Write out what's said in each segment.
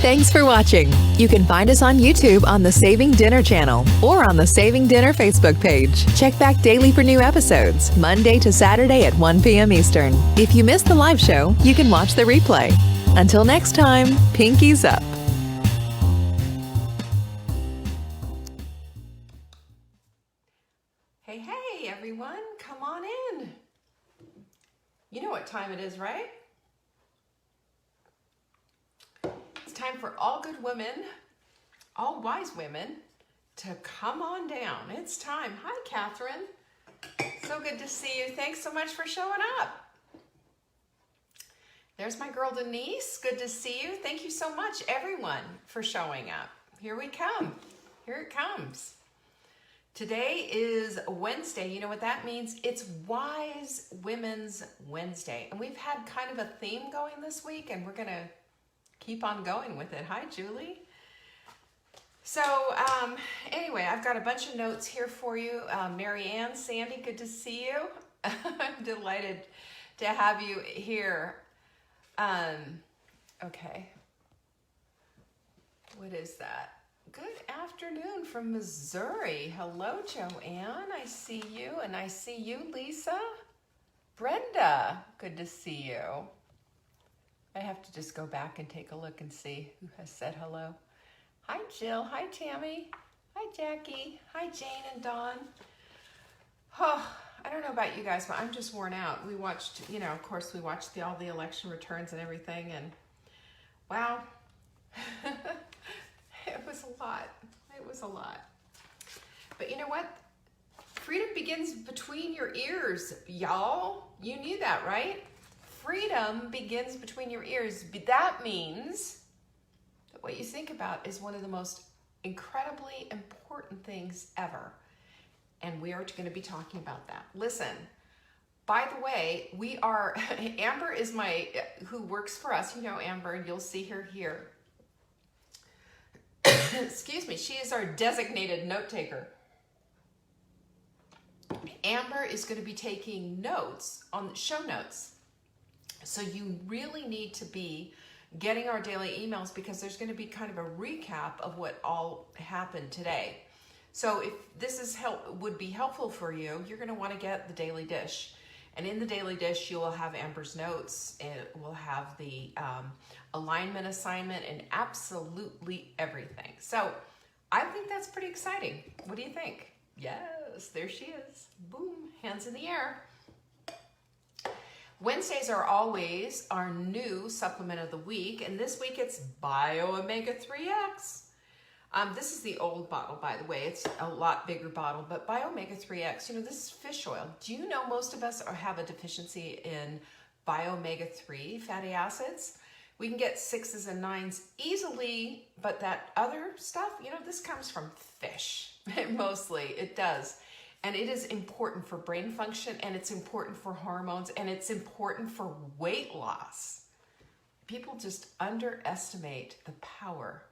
Thanks for watching. You can find us on YouTube on the Saving Dinner channel or on the Saving Dinner Facebook page. Check back daily for new episodes, Monday to Saturday at 1 p.m. Eastern. If you missed the live show, you can watch the replay. Until next time, pinkies up. Hey, hey, everyone, come on in. You know what time it is, right? It's time for all good women, all wise women, to come on down. It's time. Hi, Catherine. So good to see you. Thanks so much for showing up. There's my girl Denise. Good to see you. Thank you so much, everyone, for showing up. Here we come. Here it comes. Today is Wednesday. You know what that means? It's Wise Women's Wednesday. And we've had kind of a theme going this week, and we're going to keep on going with it. Hi, Julie. So anyway, I've got a bunch of notes here for you. Mary Ann, Sandy, good to see you. I'm delighted to have you here. Okay. What is that? Good afternoon from Missouri. Hello, Joanne. I see you. And I see you, Lisa. Brenda, good to see you. I have to just go back and take a look and see who has said hello. Hi, Jill. Hi, Tammy. Hi, Jackie. Hi, Jane and Dawn. Oh, I don't know about you guys, but I'm just worn out. We watched, of course, we watched all the election returns and everything, and wow. It was a lot. It was a lot. But you know what? Freedom begins between your ears, y'all. You knew that, right? Freedom begins between your ears. That means that what you think about is one of the most incredibly important things ever. And we are going to be talking about that. Listen, by the way, we are, Amber is who works for us. You know Amber, and you'll see her here. Excuse me, she is our designated note taker. Amber is going to be taking notes on show notes. So you really need to be getting our daily emails because there's going to be kind of a recap of what all happened today. So if this would be helpful for you, you're going to want to get the Daily Dish. And in the Daily Dish, you will have Amber's notes. It will have the alignment assignment and absolutely everything. So I think that's pretty exciting. What do you think? Yes, there she is. Boom, hands in the air. Wednesdays are always our new supplement of the week. And this week it's Bio Omega 3X. This is the old bottle, by the way. It's a lot bigger bottle, but Bio Omega 3X, this is fish oil. Do you know most of us have a deficiency in Bio Omega 3 fatty acids? We can get 6s and 9s easily, but that other stuff, this comes from fish. Mostly, it does. And it is important for brain function, and it's important for hormones, and it's important for weight loss. People just underestimate the power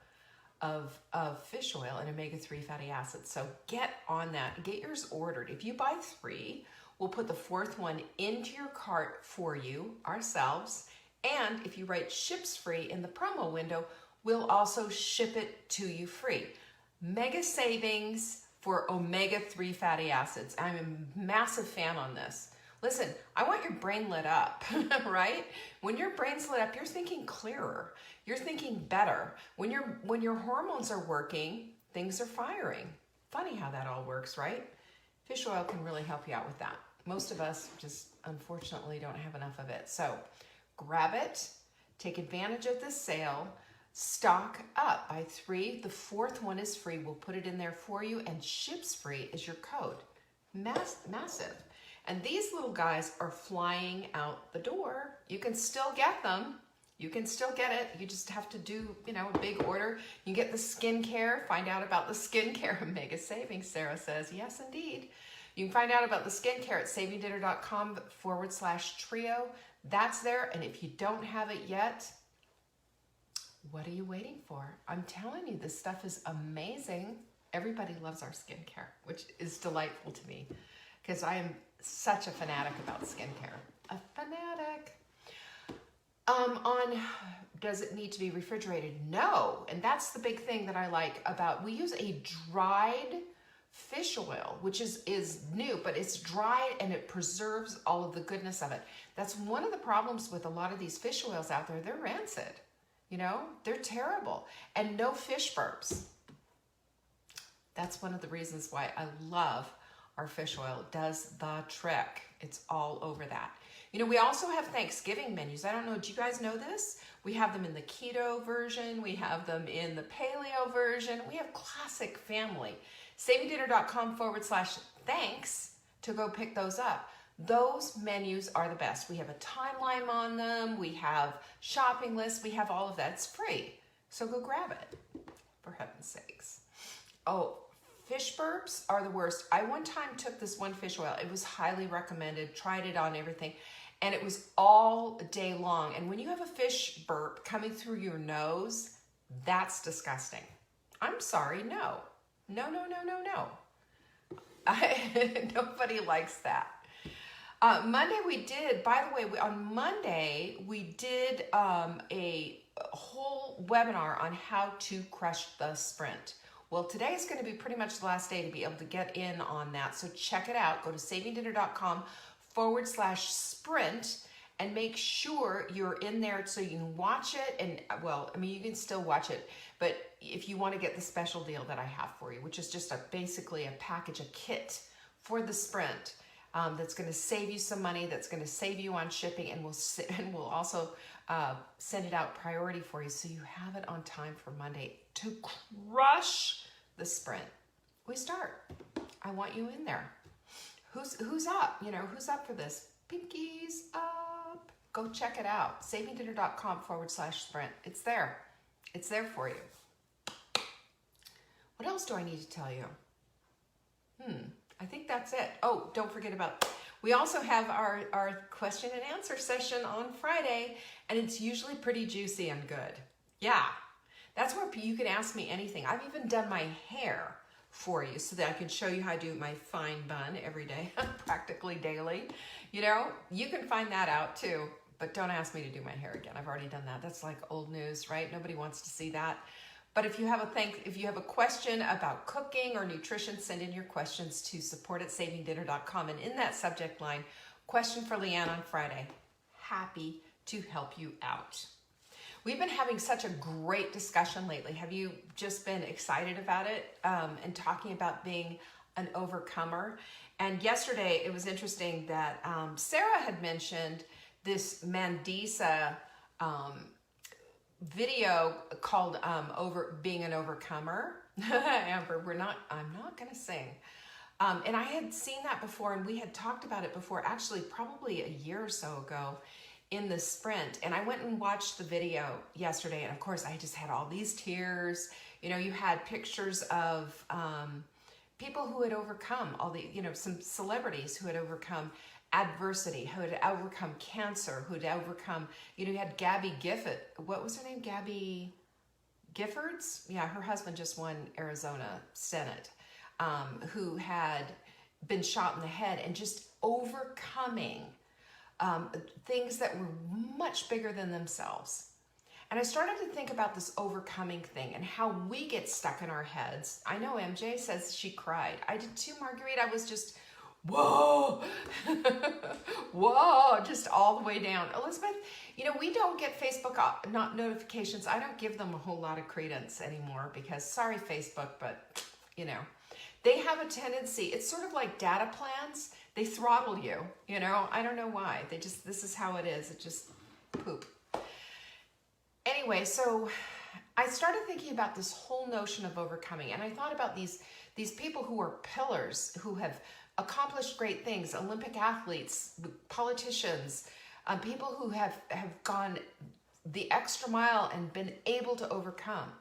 of fish oil and omega-3 fatty acids. So get on that. Get yours ordered. If you buy 3, we'll put the 4th one into your cart for you ourselves. And if you write ships free in the promo window, we'll also ship it to you free. Mega savings for omega-3 fatty acids. I'm a massive fan on this. Listen, I want your brain lit up, right? When your brain's lit up, you're thinking clearer. You're thinking better. When your hormones are working, things are firing. Funny how that all works, right? Fish oil can really help you out with that. Most of us just unfortunately don't have enough of it. So grab it, take advantage of this sale, stock up. Buy 3, the 4th one is free. We'll put it in there for you, and ships free is your code. Massive. And these little guys are flying out the door. You can still get them. You can still get it. You just have to do, a big order. You get the skincare. Find out about the skincare. Omega savings, Sarah says. Yes, indeed. You can find out about the skincare at savingdinner.com/trio. That's there. And if you don't have it yet, what are you waiting for? I'm telling you, this stuff is amazing. Everybody loves our skincare, which is delightful to me because I am such a fanatic about skincare. A fanatic. On does it need to be refrigerated? No. And that's the big thing that I like about, we use a dried fish oil, which is new, but it's dried and it preserves all of the goodness of it. That's one of the problems with a lot of these fish oils out there. They're rancid, you know, they're terrible. And no fish burps. That's one of the reasons why I love our fish oil. It does the trick. It's all over that. You know, we also have Thanksgiving menus. I don't know, do you guys know this? We have them in the keto version. We have them in the paleo version. We have classic family. SavingDinner.com/thanks to go pick those up. Those menus are the best. We have a timeline on them. We have shopping lists. We have all of that. It's free. So go grab it, for heaven's sakes. Oh, fish burps are the worst. I one time took this one fish oil. It was highly recommended. Tried it on everything. And it was all day long. And when you have a fish burp coming through your nose, that's disgusting. I'm sorry, no. No, no, no, no, no. Nobody likes that. Monday we did, by the way, on Monday we did a whole webinar on how to crush the sprint. Well, today is going to be pretty much the last day to be able to get in on that. So check it out. Go to savingdinner.com/sprint and make sure you're in there so you can watch it. And well, I mean, you can still watch it, but if you want to get the special deal that I have for you, which is just basically a package, a kit for the sprint, that's going to save you some money, that's going to save you on shipping, and we'll also send it out priority for you so you have it on time for Monday to crush the sprint. We start. I want you in there. Who's up? You know, who's up for this? Pinkies up. Go check it out. savingdinner.com/sprint. It's there. It's there for you. What else do I need to tell you? I think that's it. Oh, don't forget about, we also have our question and answer session on Friday, and it's usually pretty juicy and good. Yeah, that's where you can ask me anything. I've even done my hair for you so that I can show you how to do my fine bun every day, practically daily. You know, you can find that out too, but don't ask me to do my hair again. I've already done that. That's like old news, right? Nobody wants to see that. But if you have a question about cooking or nutrition, send in your questions to support@savingdinner.com. And in that subject line, question for Leanne on Friday. Happy to help you out. We've been having such a great discussion lately. Have you just been excited about it and talking about being an overcomer? And yesterday it was interesting that Sarah had mentioned this Mandisa video called being an overcomer. Amber, I'm not gonna sing. And I had seen that before, and we had talked about it before, actually probably a year or so ago in the sprint. And I went and watched the video yesterday, and of course I just had all these tears. You know, you had pictures of people who had overcome some celebrities who had overcome adversity, who had overcome cancer, who had overcome, you had Gabby Gifford. What was her name? Gabby Giffords? Yeah, her husband just won Arizona Senate, who had been shot in the head and just overcoming things that were much bigger than themselves. And I started to think about this overcoming thing and how we get stuck in our heads. I know MJ says she cried. I did too, Marguerite. I was just, whoa, whoa, just all the way down. Elizabeth, we don't get Facebook notifications. I don't give them a whole lot of credence anymore because, sorry, Facebook, but, they have a tendency. It's sort of like data plans. They throttle you, I don't know why. This is how it is. It just poop. Anyway, so I started thinking about this whole notion of overcoming, and I thought about these people who are pillars, who have accomplished great things, Olympic athletes, politicians, people who have gone the extra mile and been able to overcome.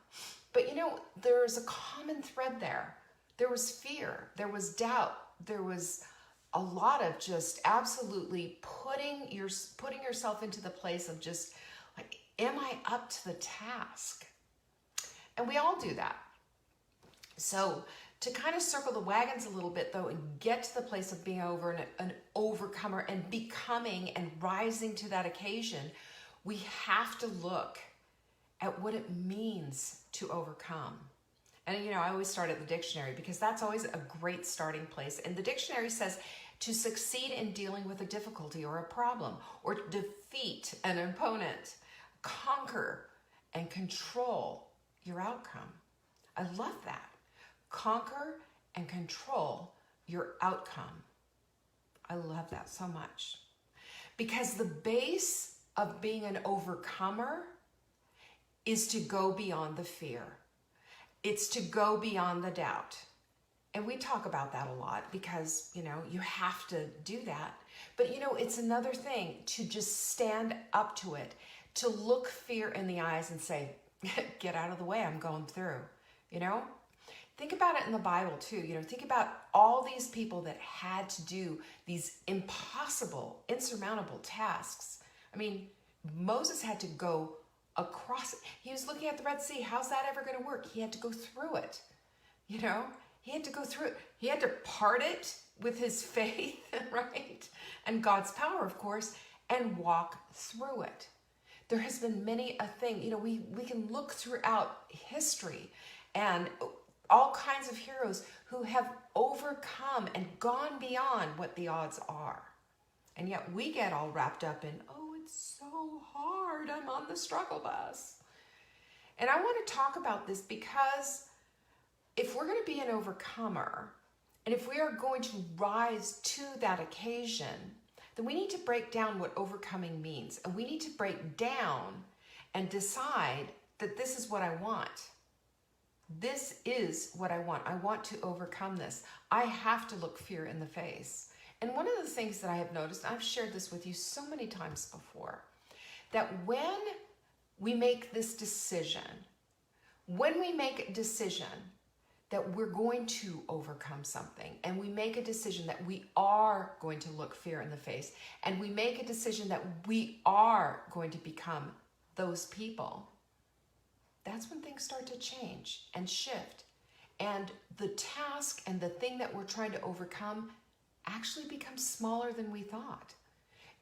But there's a common thread there. There was fear, there was doubt, there was a lot of just absolutely putting yourself into the place of just like, am I up to the task? And we all do that. So to kind of circle the wagons a little bit though and get to the place of being an overcomer and becoming and rising to that occasion, we have to look at what it means to overcome. And I always start at the dictionary because that's always a great starting place. And the dictionary says to succeed in dealing with a difficulty or a problem, or defeat an opponent, conquer and control your outcome. I love that. Conquer and control your outcome. I love that so much. Because the base of being an overcomer is to go beyond the fear. It's to go beyond the doubt. And we talk about that a lot because, you have to do that. But, it's another thing to just stand up to it, to look fear in the eyes and say, get out of the way, I'm going through, Think about it in the Bible too. Think about all these people that had to do these impossible, insurmountable tasks. I mean, Moses had to go across it. He was looking at the Red Sea. How's that ever going to work? He had to go through it. He had to go through it. He had to part it with his faith, right? And God's power, of course, and walk through it. There has been many a thing. We can look throughout history and all kinds of heroes who have overcome and gone beyond what the odds are. And yet we get all wrapped up in, oh, it's so hard, I'm on the struggle bus. And I want to talk about this because if we're going to be an overcomer, and if we are going to rise to that occasion, then we need to break down what overcoming means. And we need to break down and decide that this is what I want. This is what I want. I want to overcome this. I have to look fear in the face. And one of the things that I have noticed, I've shared this with you so many times before, that when we make this decision, when we make a decision that we're going to overcome something, and we make a decision that we are going to look fear in the face, and we make a decision that we are going to become those people, that's when things start to change and shift. And the task and the thing that we're trying to overcome actually becomes smaller than we thought.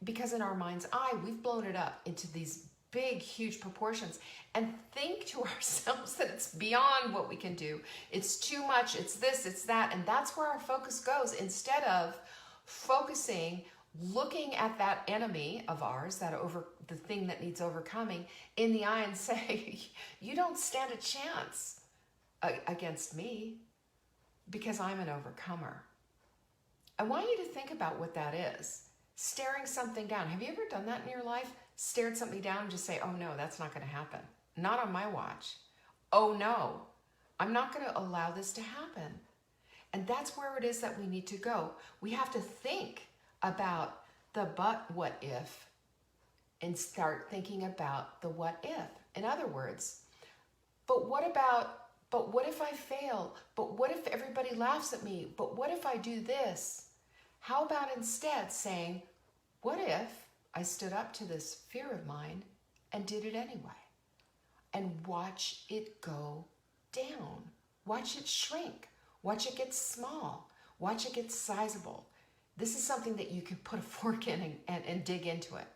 Because in our mind's eye, we've blown it up into these big, huge proportions and think to ourselves that it's beyond what we can do. It's too much, it's this, it's that, and that's where our focus goes instead of focusing, looking at that enemy of ours, the thing that needs overcoming, in the eye and say, you don't stand a chance against me because I'm an overcomer. I want you to think about what that is. Staring something down. Have you ever done that in your life? Stared something down and just say, oh no, that's not going to happen. Not on my watch. Oh no, I'm not going to allow this to happen. And that's where it is that we need to go. We have to think about the but what if and start thinking about the what if. In other words, but what if I fail? But what if everybody laughs at me? But what if I do this? How about instead saying, what if I stood up to this fear of mine and did it anyway? And watch it go down. Watch it shrink. Watch it get small. Watch it get sizable. This is something that you can put a fork in and dig into it.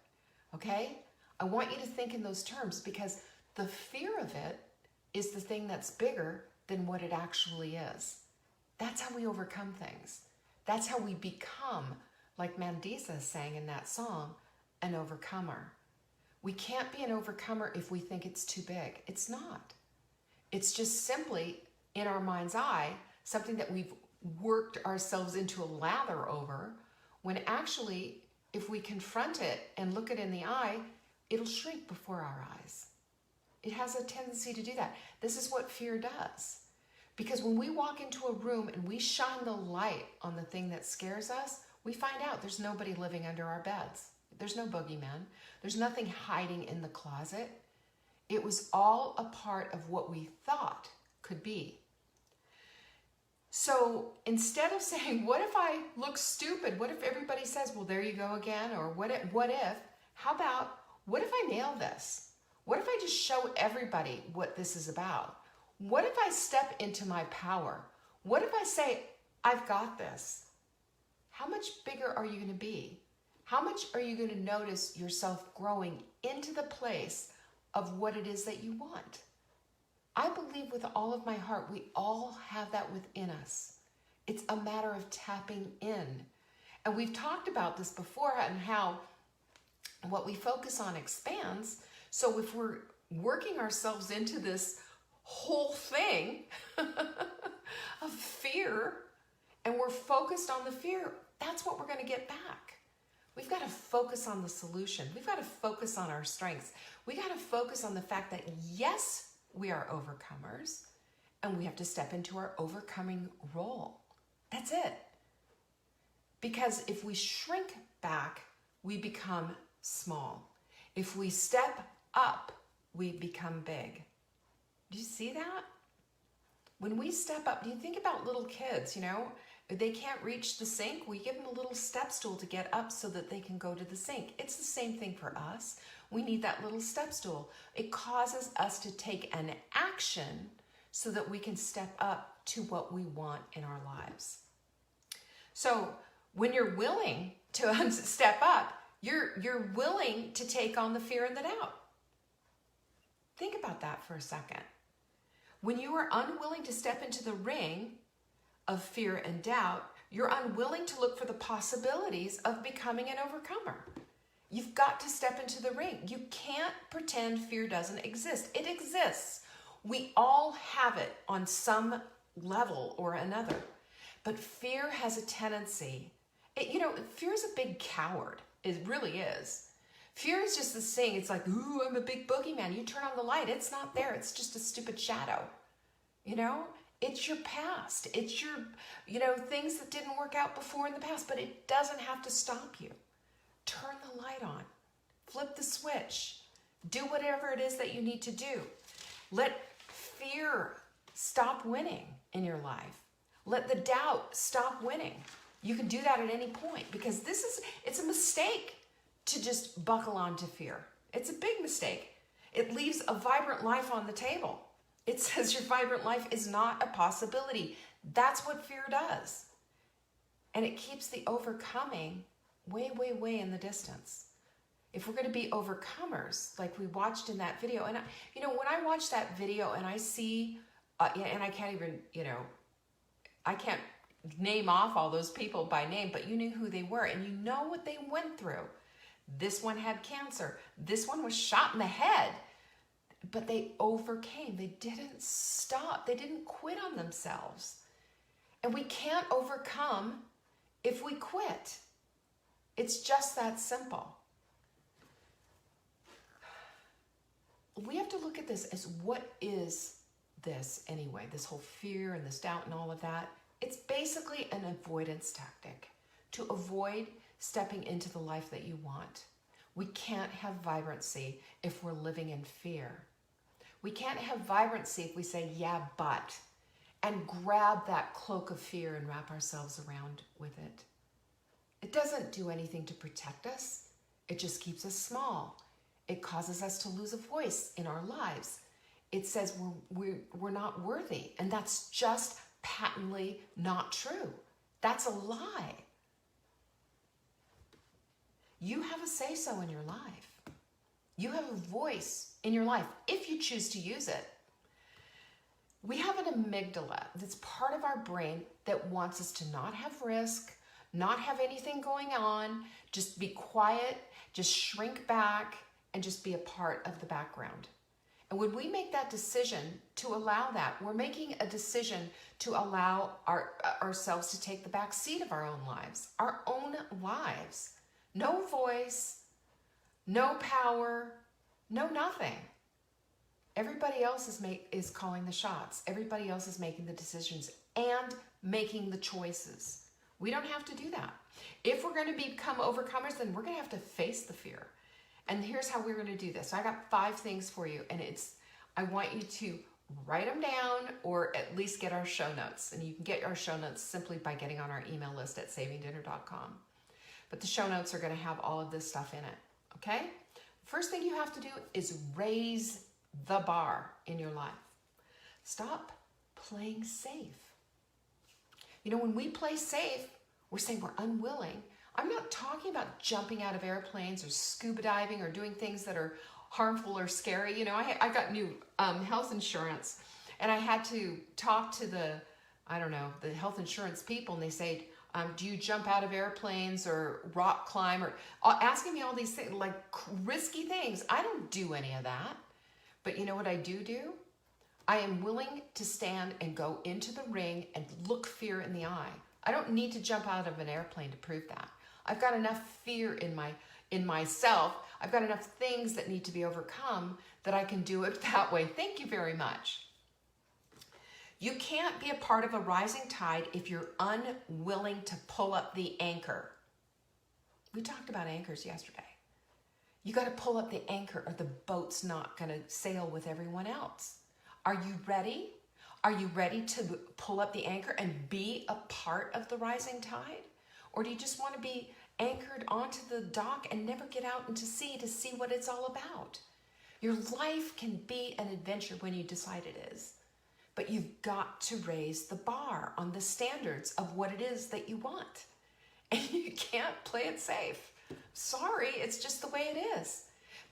Okay? I want you to think in those terms because the fear of it is the thing that's bigger than what it actually is. That's how we overcome things. That's how we become, like Mandisa sang in that song, an overcomer. We can't be an overcomer if we think it's too big. It's not. It's just simply, in our mind's eye, something that we've worked ourselves into a lather over, when actually, if we confront it and look it in the eye, it'll shrink before our eyes. It has a tendency to do that. This is what fear does. Because when we walk into a room and we shine the light on the thing that scares us, we find out there's nobody living under our beds. There's no boogeyman. There's nothing hiding in the closet. It was all a part of what we thought could be. So instead of saying, what if I look stupid? What if everybody says, well, there you go again? Or what if, how about, what if I nail this? What if I just show everybody what this is about? What if I step into my power? What if I say, I've got this? How much bigger are you going to be? How much are you going to notice yourself growing into the place of what it is that you want. I believe with all of my heart, we all have that within us. It's a matter of tapping in. And we've talked about this before and how what we focus on expands. So if we're working ourselves into this whole thing of fear and we're focused on the fear, that's what we're going to get back. We've got to focus on the solution. We've got to focus on our strengths. We got to focus on the fact that yes, we are overcomers and we have to step into our overcoming role. That's it. Because if we shrink back, we become small. If we step up, we become big. Do you see that? When we step up, do you think about little kids, if they can't reach the sink, we give them a little step stool to get up so that they can go to the sink. It's the same thing for us. We need that little step stool. It causes us to take an action so that we can step up to what we want in our lives. So when you're willing to step up, you're willing to take on the fear and the doubt. Think about that for a second. When you are unwilling to step into the ring of fear and doubt, you're unwilling to look for the possibilities of becoming an overcomer. You've got to step into the ring. You can't pretend fear doesn't exist. It exists. We all have it on some level or another. But fear has a tendency, fear is a big coward. It really is. Fear is just this thing. It's like, ooh, I'm a big boogeyman. You turn on the light. It's not there. It's just a stupid shadow. It's your past. It's your, things that didn't work out before in the past, but it doesn't have to stop you. Turn the light on. Flip the switch. Do whatever it is that you need to do. Let fear stop winning in your life. Let the doubt stop winning. You can do that at any point because it's a mistake to just buckle on to fear. It's a big mistake. It leaves a vibrant life on the table. It says your vibrant life is not a possibility. That's what fear does. And it keeps the overcoming way, way, way in the distance. If we're going to be overcomers, like we watched in that video, and when I watch that video and I see, and I can't even, I can't name off all those people by name, but you knew who they were and you know what they went through. This one had cancer. This one was shot in the head. But they overcame. They didn't stop. They didn't quit on themselves. And we can't overcome if we quit. It's just that simple. We have to look at this as what is this anyway, this whole fear and this doubt and all of that. It's basically an avoidance tactic to avoid stepping into the life that you want. We can't have vibrancy if we're living in fear. We can't have vibrancy if we say, yeah, but, and grab that cloak of fear and wrap ourselves around with it. It doesn't do anything to protect us. It just keeps us small. It causes us to lose a voice in our lives. It says we're not worthy, and that's just patently not true. That's a lie. You have a say-so in your life. You have a voice in your life if you choose to use it. We have an amygdala that's part of our brain that wants us to not have risk, not have anything going on, just be quiet, just shrink back, and just be a part of the background. And when we make that decision to allow that, we're making a decision to allow ourselves to take the back seat of our own lives, our own lives. No voice, no power, no nothing. Everybody else is calling the shots. Everybody else is making the decisions and making the choices. We don't have to do that. If we're going to become overcomers, then we're going to have to face the fear. And here's how we're going to do this. So I got 5 things for you, and I want you to write them down or at least get our show notes. And you can get our show notes simply by getting on our email list at savingdinner.com. But the show notes are going to have all of this stuff in it, okay? First thing you have to do is raise the bar in your life. Stop playing safe. When we play safe, we're saying we're unwilling. I'm not talking about jumping out of airplanes or scuba diving or doing things that are harmful or scary. You know, I got new health insurance, and I had to talk to the health insurance people, and they say, do you jump out of airplanes or rock climb, or asking me all these things, like risky things. I don't do any of that. But you know what I do? I am willing to stand and go into the ring and look fear in the eye. I don't need to jump out of an airplane to prove that. I've got enough fear in myself. I've got enough things that need to be overcome that I can do it that way. Thank you very much. You can't be a part of a rising tide if you're unwilling to pull up the anchor. We talked about anchors yesterday. You got to pull up the anchor or the boat's not going to sail with everyone else. Are you ready? Are you ready to pull up the anchor and be a part of the rising tide? Or do you just want to be anchored onto the dock and never get out into sea to see what it's all about? Your life can be an adventure when you decide it is. But you've got to raise the bar on the standards of what it is that you want. And you can't play it safe. Sorry, it's just the way it is.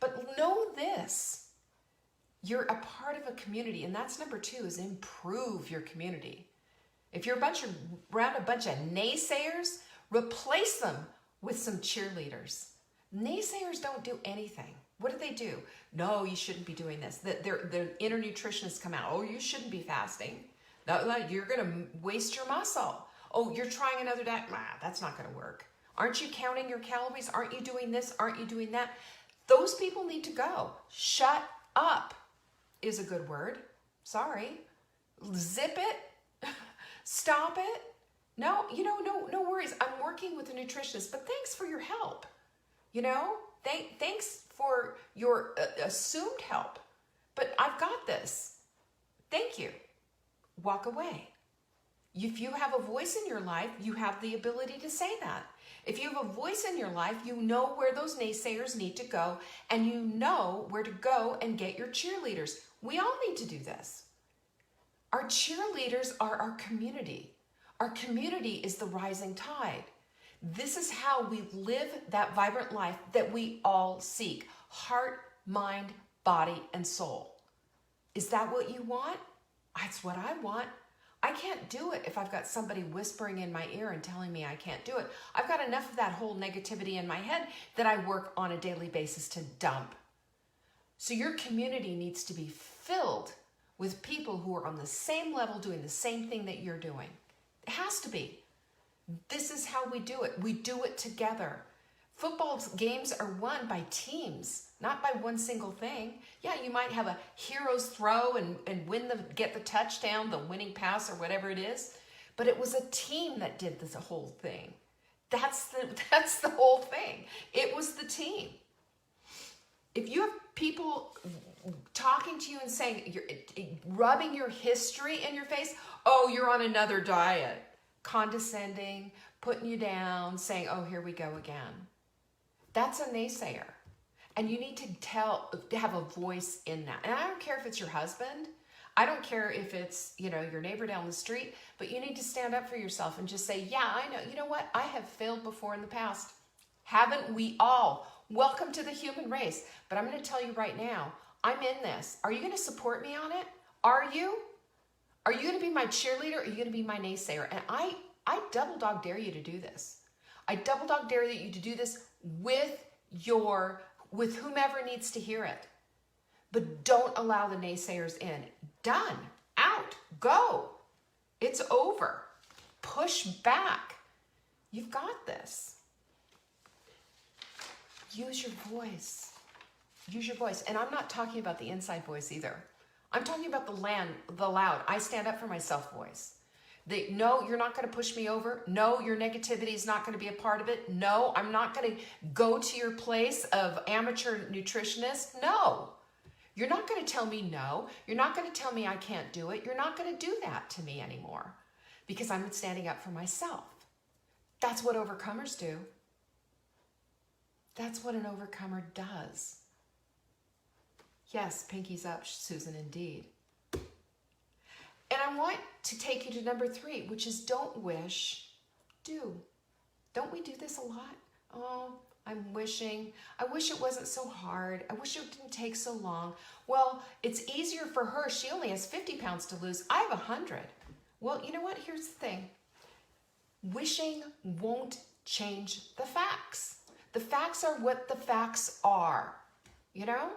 But know this. You're a part of a community, and that's number 2, is improve your community. If you're around a bunch of naysayers, replace them with some cheerleaders. Naysayers don't do anything. What do? No, you shouldn't be doing this. Their inner nutritionists come out. Oh, you shouldn't be fasting. No, you're going to waste your muscle. Oh, you're trying another diet. Nah, that's not going to work. Aren't you counting your calories? Aren't you doing this? Aren't you doing that? Those people need to go. Shut up is a good word. Sorry. Zip it. Stop it. No, no worries. I'm working with a nutritionist, but thanks for your help. Thanks for your assumed help, but I've got this. Thank you. Walk away. If you have a voice in your life, you have the ability to say that. If you have a voice in your life, you know where those naysayers need to go, and you know where to go and get your cheerleaders. We all need to do this. Our cheerleaders are our community. Our community is the rising tide. This is how we live that vibrant life that we all seek. Heart, mind, body, and soul. Is that what you want? That's what I want. I can't do it if I've got somebody whispering in my ear and telling me I can't do it. I've got enough of that whole negativity in my head that I work on a daily basis to dump. So your community needs to be filled with people who are on the same level doing the same thing that you're doing. It has to be. This is how we do it. We do it together. Football games are won by teams, not by one single thing. Yeah, you might have a hero's throw and get the touchdown, the winning pass, or whatever it is, but it was a team that did this whole thing. That's the whole thing. It was the team. If you have people talking to you and saying, rubbing your history in your face, oh, you're on another diet, condescending, putting you down, saying, oh, here we go again. That's a naysayer. And you need to have a voice in that. And I don't care if it's your husband. I don't care if it's, your neighbor down the street, but you need to stand up for yourself and just say, yeah, I know. You know what? I have failed before in the past. Haven't we all? Welcome to the human race. But I'm going to tell you right now, I'm in this. Are you going to support me on it? Are you? Are you going to be my cheerleader, or are you going to be my naysayer? And I double dog dare you to do this. I double dog dare you to do this with whomever needs to hear it. But don't allow the naysayers in. Done. Out. Go. It's over. Push back. You've got this. Use your voice. Use your voice. And I'm not talking about the inside voice either. I'm talking about the loud, I stand up for myself voice. No, you're not going to push me over. No, your negativity is not going to be a part of it. No, I'm not going to go to your place of amateur nutritionist. No, you're not going to tell me no. You're not going to tell me I can't do it. You're not going to do that to me anymore because I'm standing up for myself. That's what overcomers do. That's what an overcomer does. Yes, pinkies up, Susan, indeed. And I want to take you to number 3, which is don't wish, do. Don't we do this a lot? Oh, I wish it wasn't so hard. I wish it didn't take so long. Well, it's easier for her. She only has 50 pounds to lose. I have 100. Well, you know what? Here's the thing. Wishing won't change the facts. The facts are what the facts are, you know?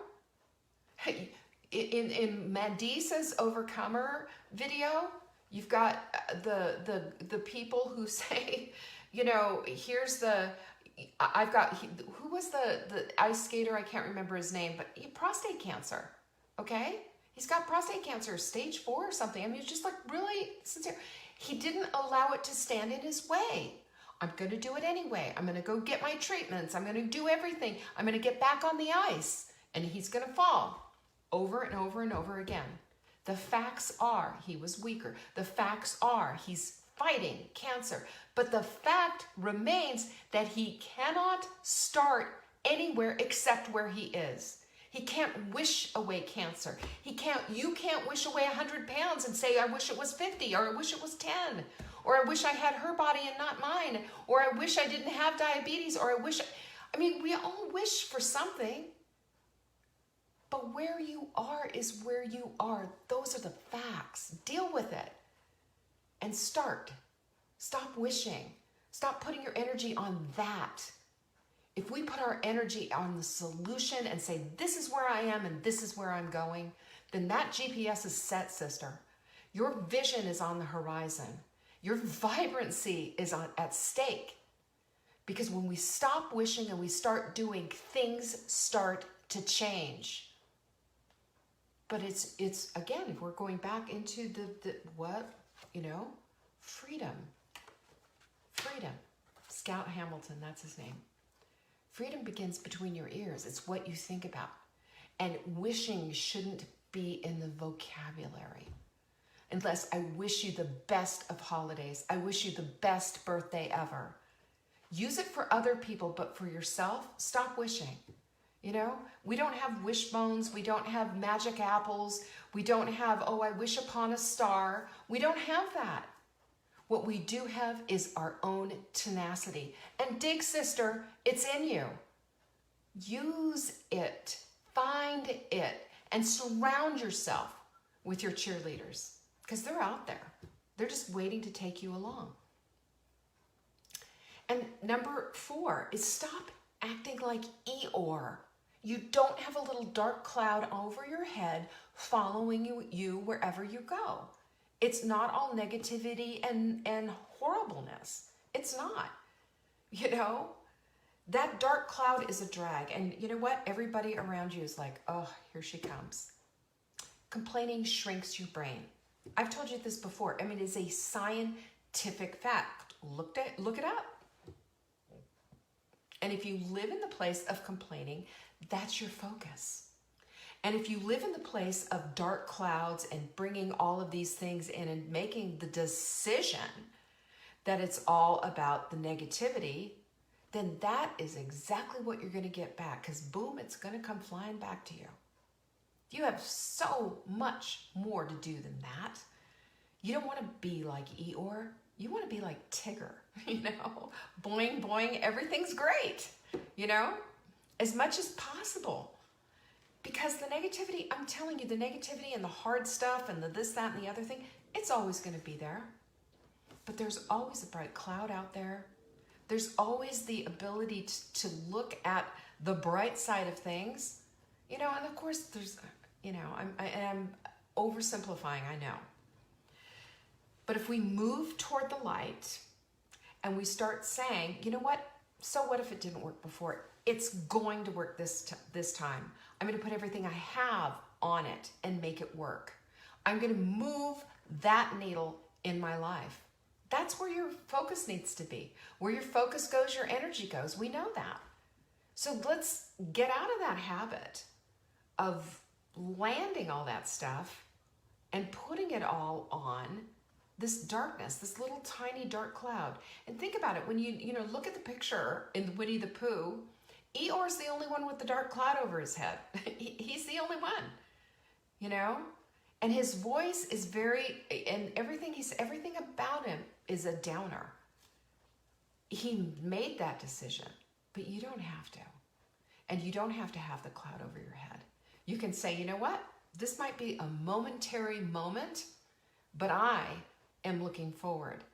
In Mandisa's Overcomer video, you've got the people who say, you know, here's the, I've got, who was the ice skater? I can't remember his name, but prostate cancer, okay? He's got prostate cancer, stage 4 or something. I mean, it's just like really sincere. He didn't allow it to stand in his way. I'm going to do it anyway. I'm going to go get my treatments. I'm going to do everything. I'm going to get back on the ice. And he's going to fall over and over and over again. The facts are he was weaker. The facts are he's fighting cancer. But the fact remains that he cannot start anywhere except where he is. He can't wish away cancer. You can't wish away 100 pounds and say, I wish it was 50, or I wish it was 10, or I wish I had her body and not mine, or I wish I didn't have diabetes, or I mean, we all wish for something. But where you are is where you are. Those are the facts. Deal with it and start. Stop wishing. Stop putting your energy on that. If we put our energy on the solution and say, this is where I am and this is where I'm going, then that GPS is set, sister. Your vision is on the horizon. Your vibrancy is at stake. Because when we stop wishing and we start doing, things start to change. But it's again, if we're going back into freedom. Freedom. Scout Hamilton, that's his name. Freedom begins between your ears. It's what you think about. And wishing shouldn't be in the vocabulary. Unless I wish you the best of holidays. I wish you the best birthday ever. Use it for other people, but for yourself, stop wishing. You know, we don't have wishbones. We don't have magic apples. We don't have, oh, I wish upon a star. We don't have that. What we do have is our own tenacity. And dig, sister, it's in you. Use it, find it, and surround yourself with your cheerleaders because they're out there. They're just waiting to take you along. And number 4 is stop acting like Eeyore. You don't have a little dark cloud over your head following you wherever you go. It's not all negativity and horribleness. It's not. You know, that dark cloud is a drag. And you know what? Everybody around you is like, oh, here she comes. Complaining shrinks your brain. I've told you this before. I mean, it's a scientific fact. Look it up. And if you live in the place of complaining, that's your focus. And if you live in the place of dark clouds and bringing all of these things in and making the decision that it's all about the negativity, then that is exactly what you're going to get back. Because boom, it's going to come flying back to you. You have so much more to do than that. You don't want to be like Eeyore. You want to be like Tigger, you know? Boing, boing, everything's great, you know? As much as possible. Because the negativity, I'm telling you, the negativity and the hard stuff and the this, that, and the other thing, it's always going to be there. But there's always a bright cloud out there. There's always the ability to look at the bright side of things. You know, and of course there's, you know, I'm oversimplifying, I know. But if we move toward the light and we start saying, you know what, so what if it didn't work before? It's going to work this time. I'm going to put everything I have on it and make it work. I'm going to move that needle in my life. That's where your focus needs to be. Where your focus goes, your energy goes. We know that. So let's get out of that habit of landing all that stuff and putting it all on this darkness, this little tiny dark cloud. And think about it, when you look at the picture in Winnie the Pooh, Eeyore's the only one with the dark cloud over his head. He's the only one, you know? And his voice is everything about him is a downer. He made that decision, but you don't have to. And you don't have to have the cloud over your head. You can say, you know what? This might be a momentary moment, but I am looking forward.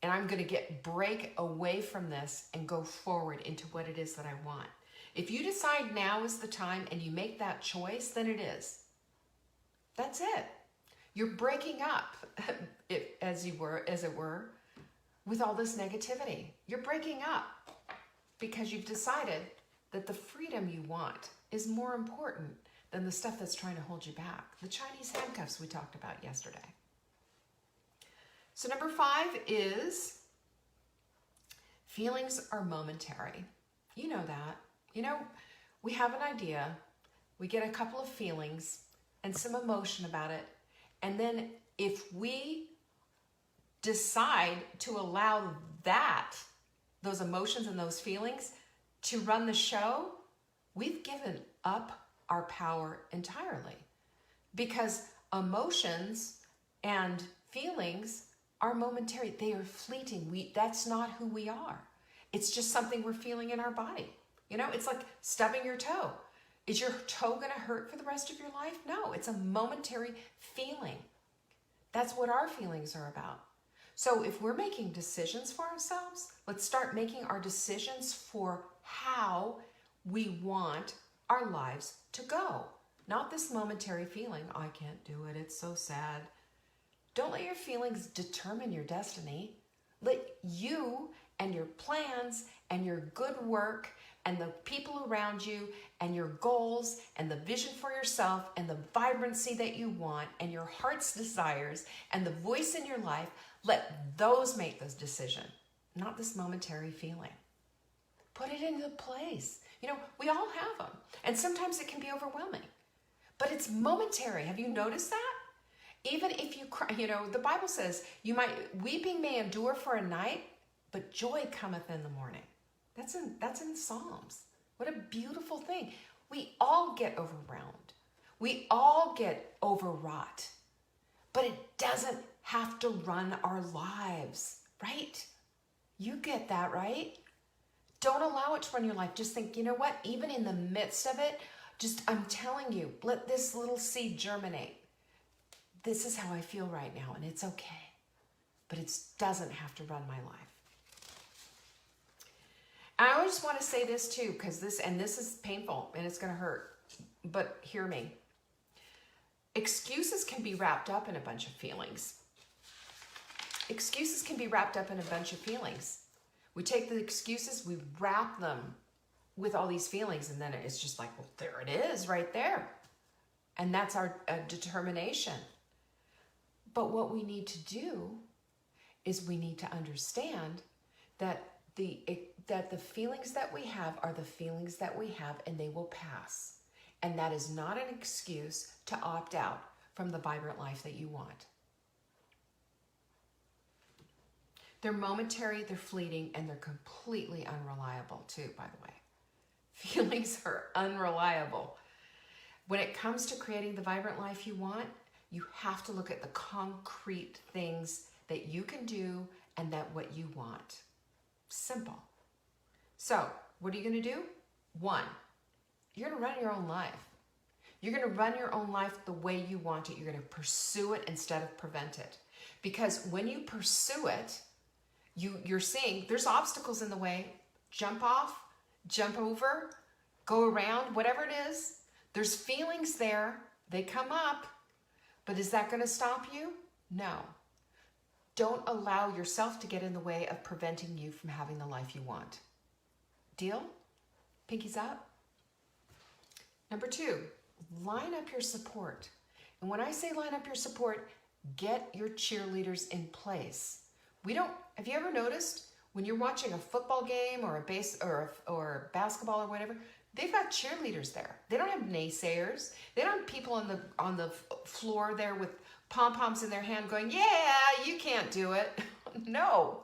And I'm going to break away from this and go forward into what it is that I want. If you decide now is the time and you make that choice, then it is. That's it. You're breaking up, as it were, with all this negativity. You're breaking up because you've decided that the freedom you want is more important than the stuff that's trying to hold you back. The Chinese handcuffs we talked about yesterday. So number 5 is feelings are momentary. You know that. You know, we have an idea, we get a couple of feelings and some emotion about it, and then if we decide to allow those emotions and those feelings to run the show, we've given up our power entirely, because emotions and feelings are momentary. They are fleeting. That's not who we are. It's just something we're feeling in our body. You know, it's like stubbing your toe. Is your toe going to hurt for the rest of your life? No, it's a momentary feeling. That's what our feelings are about. So if we're making decisions for ourselves, let's start making our decisions for how we want our lives to go. Not this momentary feeling, I can't do it, it's so sad. Don't let your feelings determine your destiny. Let you and your plans and your good work and the people around you and your goals and the vision for yourself and the vibrancy that you want and your heart's desires and the voice in your life, let those make this decision, not this momentary feeling. Put it into place. You know, we all have them, and sometimes it can be overwhelming, but it's momentary. Have you noticed that? Even if you cry, you know, the Bible says weeping may endure for a night, but joy cometh in the morning. That's in Psalms. What a beautiful thing. We all get overwhelmed. We all get overwrought, but it doesn't have to run our lives, right? You get that, right? Don't allow it to run your life. Just think, you know what? Even in the midst of it, I'm telling you, let this little seed germinate. This is how I feel right now, and it's okay. But it doesn't have to run my life. I always want to say this too, because this is painful and it's going to hurt, but hear me. Excuses can be wrapped up in a bunch of feelings. Excuses can be wrapped up in a bunch of feelings. We take the excuses, we wrap them with all these feelings, and then it's just like, well, there it is right there. And that's our determination. But what we need to do is we need to understand that the feelings that we have are the feelings that we have, and they will pass. And that is not an excuse to opt out from the vibrant life that you want. They're momentary, they're fleeting, and they're completely unreliable too, by the way. Feelings are unreliable. When it comes to creating the vibrant life you want, you have to look at the concrete things that you can do and what you want. Simple. So, what are you going to do? 1, you're going to run your own life. You're going to run your own life the way you want it. You're going to pursue it instead of prevent it. Because when you pursue it, you're seeing there's obstacles in the way. Jump off, jump over, go around, whatever it is. There's feelings there. They come up. But is that going to stop you? No. Don't allow yourself to get in the way of preventing you from having the life you want. Deal? Pinkies up? Number 2, line up your support. And when I say line up your support, get your cheerleaders in place. Have you ever noticed when you're watching a football game or or basketball or whatever, they've got cheerleaders there. They don't have naysayers. They don't have people on the floor there with pom-poms in their hand going, yeah, you can't do it. No.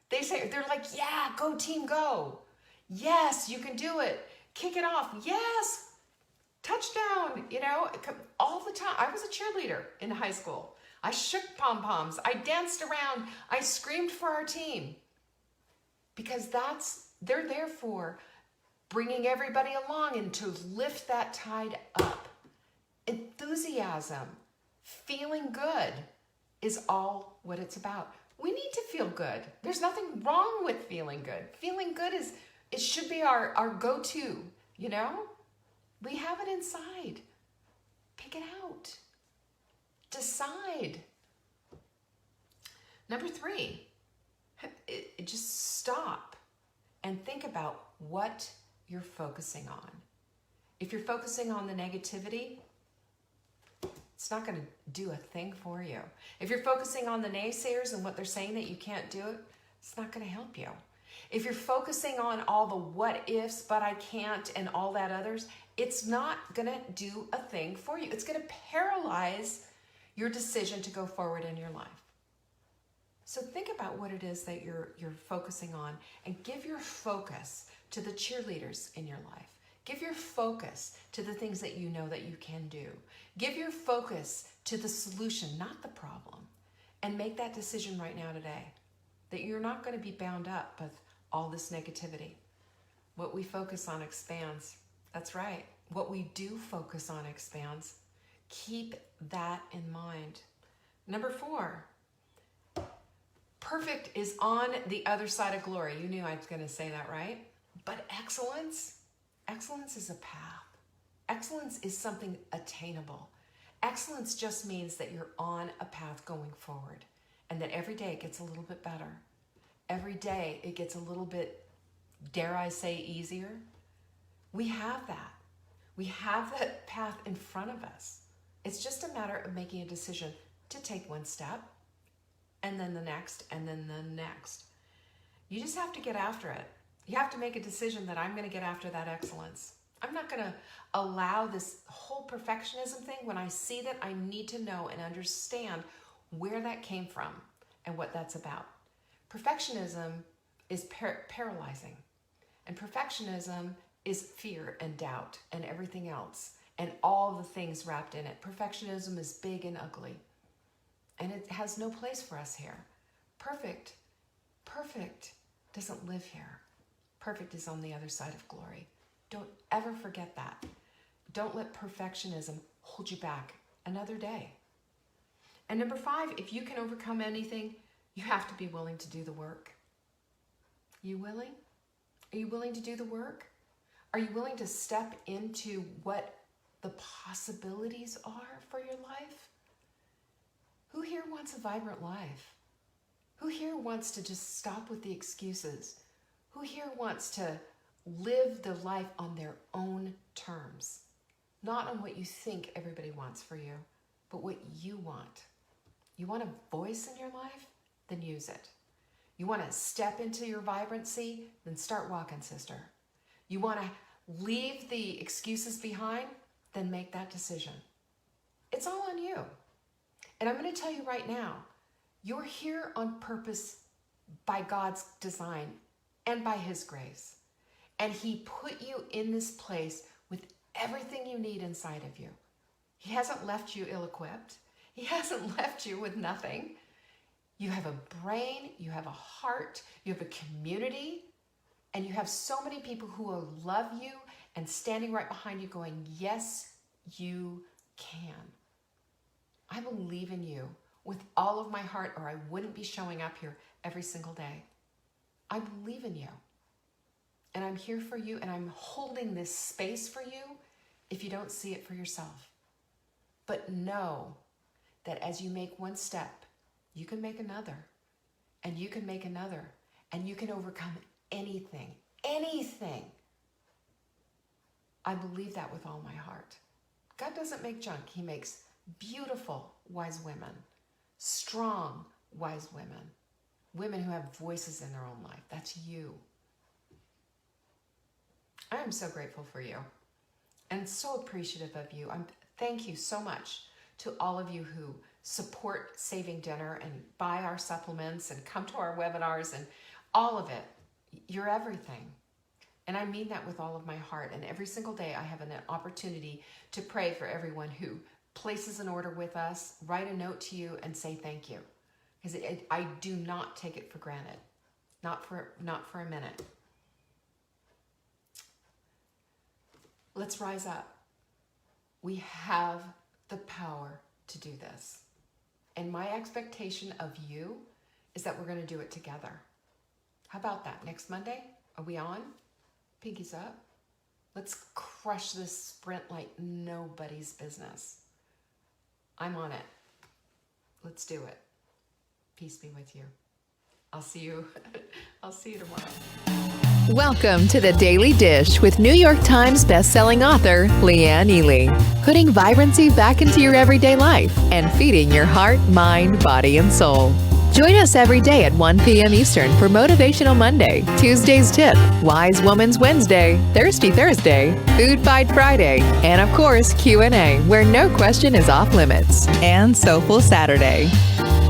They're like, yeah, go team, go. Yes, you can do it. Kick it off. Yes. Touchdown, all the time. I was a cheerleader in high school. I shook pom-poms. I danced around. I screamed for our team. Because they're there for bringing everybody along and to lift that tide up. Enthusiasm, feeling good is all what it's about. We need to feel good. There's nothing wrong with feeling good. Feeling good it should be our go-to, you know? We have it inside. Pick it out. Decide. Number 3, just stop and think about what you're focusing on. If you're focusing on the negativity, it's not going to do a thing for you. If you're focusing on the naysayers and what they're saying that you can't do it, it's not going to help you. If you're focusing on all the what ifs, but I can't, and all that others, it's not going to do a thing for you. It's going to paralyze your decision to go forward in your life. So think about what it is that you're focusing on, and give your focus to the cheerleaders in your life. Give your focus to the things that you know that you can do. Give your focus to the solution, not the problem. And make that decision right now today that you're not going to be bound up with all this negativity. What we focus on expands. That's right. What we do focus on expands. Keep that in mind. Number 4, perfect is on the other side of glory. You knew I was going to say that, right? But excellence is a path. Excellence is something attainable. Excellence just means that you're on a path going forward, and that every day it gets a little bit better. Every day it gets a little bit, dare I say, easier. We have that. We have that path in front of us. It's just a matter of making a decision to take one step, and then the next, and then the next. You just have to get after it. You have to make a decision that I'm going to get after that excellence. I'm not going to allow this whole perfectionism thing. When I see that, I need to know and understand where that came from and what that's about. Perfectionism is paralyzing. And perfectionism is fear and doubt and everything else and all the things wrapped in it. Perfectionism is big and ugly. And it has no place for us here. Perfect doesn't live here. Perfect is on the other side of glory. Don't ever forget that. Don't let perfectionism hold you back another day. And number 5, if you can overcome anything, you have to be willing to do the work. You willing? Are you willing to do the work? Are you willing to step into what the possibilities are for your life? Who here wants a vibrant life? Who here wants to just stop with the excuses? Who here wants to live the life on their own terms? Not on what you think everybody wants for you, but what you want. You want a voice in your life? Then use it. You want to step into your vibrancy? Then start walking, sister. You want to leave the excuses behind? Then make that decision. It's all on you. And I'm going to tell you right now, you're here on purpose by God's design and by His grace. And He put you in this place with everything you need inside of you. He hasn't left you ill-equipped. He hasn't left you with nothing. You have a brain, you have a heart, you have a community, and you have so many people who will love you and standing right behind you going, yes, you can. I believe in you with all of my heart, or I wouldn't be showing up here every single day. I believe in you. And I'm here for you, and I'm holding this space for you if you don't see it for yourself. But know that as you make one step, you can make another, and you can make another, and you can overcome anything, anything. I believe that with all my heart. God doesn't make junk. He makes beautiful, wise women, strong, wise women, women who have voices in their own life. That's you. I am so grateful for you and so appreciative of you. Thank you so much to all of you who support Saving Dinner and buy our supplements and come to our webinars and all of it. You're everything. And I mean that with all of my heart. And every single day I have an opportunity to pray for everyone who places an order with us, write a note to you, and say thank you. Because I do not take it for granted. Not for a minute. Let's rise up. We have the power to do this. And my expectation of you is that we're going to do it together. How about that? Next Monday? Are we on? Pinkies up. Let's crush this sprint like nobody's business. I'm on it. Let's do it. Peace be with you. I'll see you tomorrow. Welcome to the Daily Dish with New York Times bestselling author Leanne Ely. Putting vibrancy back into your everyday life and feeding your heart, mind, body, and soul. Join us every day at 1 p.m. Eastern for Motivational Monday, Tuesday's Tip, Wise Woman's Wednesday, Thirsty Thursday, Food Fight Friday, and of course Q&A, where no question is off limits, and Soulful Saturday.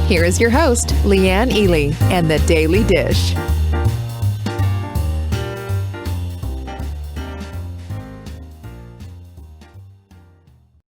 Here is your host, Leanne Ely, and the Daily Dish.